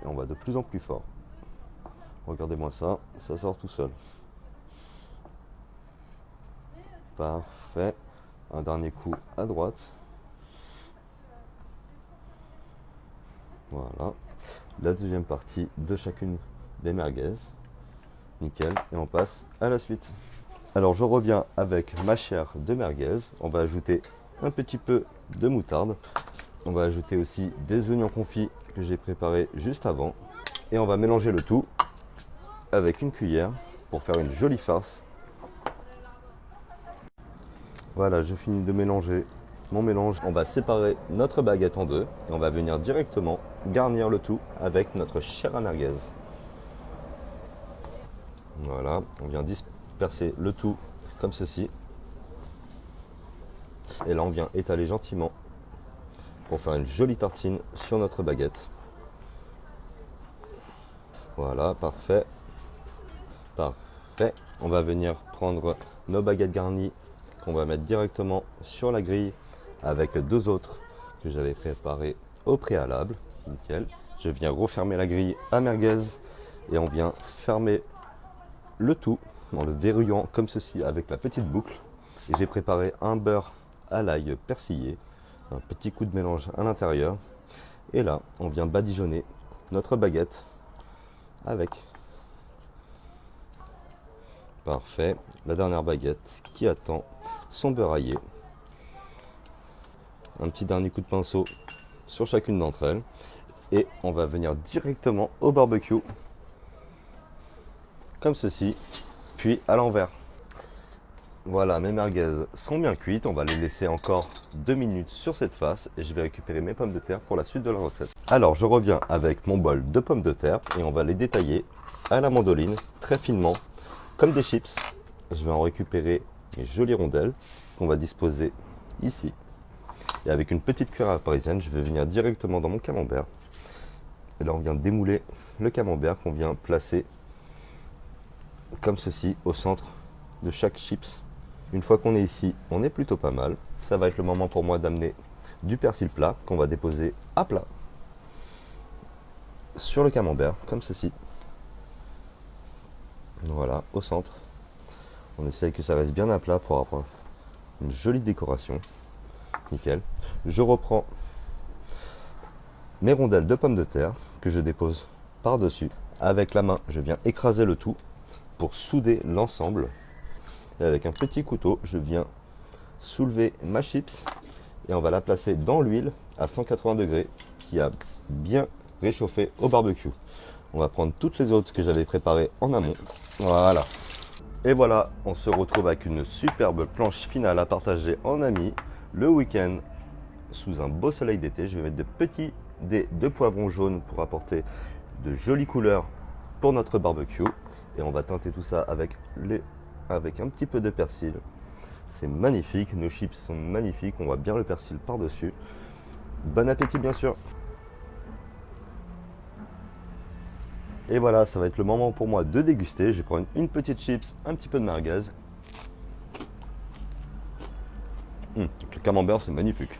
et on va de plus en plus fort. Regardez-moi ça, ça sort tout seul. Parfait. Un dernier coup à droite. Voilà. La deuxième partie de chacune des merguez. Nickel. Et on passe à la suite. Alors je reviens avec ma chair de merguez. On va ajouter un petit peu de moutarde. On va ajouter aussi des oignons confits que j'ai préparés juste avant. Et on va mélanger le tout avec une cuillère pour faire une jolie farce. Voilà, je finis de mélanger mon mélange. On va séparer notre baguette en deux et on va venir directement garnir le tout avec notre chair à merguez. Voilà, on vient disperser le tout comme ceci. Et là, on vient étaler gentiment pour faire une jolie tartine sur notre baguette. Voilà, parfait. Parfait. On va venir prendre nos baguettes garnies qu'on va mettre directement sur la grille avec deux autres que j'avais préparées au préalable. Nickel. Je viens refermer la grille à merguez et on vient fermer le tout en le verrouillant comme ceci avec la petite boucle. Et j'ai préparé un beurre à l'ail persillé, un petit coup de mélange à l'intérieur. Et là, on vient badigeonner notre baguette avec. Parfait. La dernière baguette qui attend son beurre aillé. Un petit dernier coup de pinceau sur chacune d'entre elles. Et on va venir directement au barbecue. Comme ceci. Puis à l'envers. Voilà, mes merguez sont bien cuites. On va les laisser encore 2 minutes sur cette face. Et je vais récupérer mes pommes de terre pour la suite de la recette. Alors, je reviens avec mon bol de pommes de terre. Et on va les détailler à la mandoline, très finement, comme des chips. Je vais en récupérer les jolies rondelles qu'on va disposer ici. Et avec une petite cuillère parisienne, je vais venir directement dans mon camembert. Et là, on vient démouler le camembert qu'on vient placer comme ceci au centre de chaque chips. Une fois qu'on est ici, on est plutôt pas mal. Ça va être le moment pour moi d'amener du persil plat qu'on va déposer à plat sur le camembert, comme ceci. Voilà, au centre. On essaye que ça reste bien à plat pour avoir une jolie décoration. Nickel. Je reprends mes rondelles de pommes de terre que je dépose par-dessus. Avec la main, je viens écraser le tout pour souder l'ensemble. Et avec un petit couteau, je viens soulever ma chips et on va la placer dans l'huile à 180 degrés qui a bien réchauffé au barbecue. On va prendre toutes les autres que j'avais préparées en amont. Voilà. Et voilà, on se retrouve avec une superbe planche finale à partager en amis le week-end sous un beau soleil d'été. Je vais mettre de petits dés de poivrons jaunes pour apporter de jolies couleurs pour notre barbecue. Et on va teinter tout ça avec un petit peu de persil. C'est magnifique, nos chips sont magnifiques, on voit bien le persil par-dessus. Bon appétit bien sûr. Et voilà, ça va être le moment pour moi de déguster. Je vais prendre une petite chips, un petit peu de merguez. Le camembert, c'est magnifique.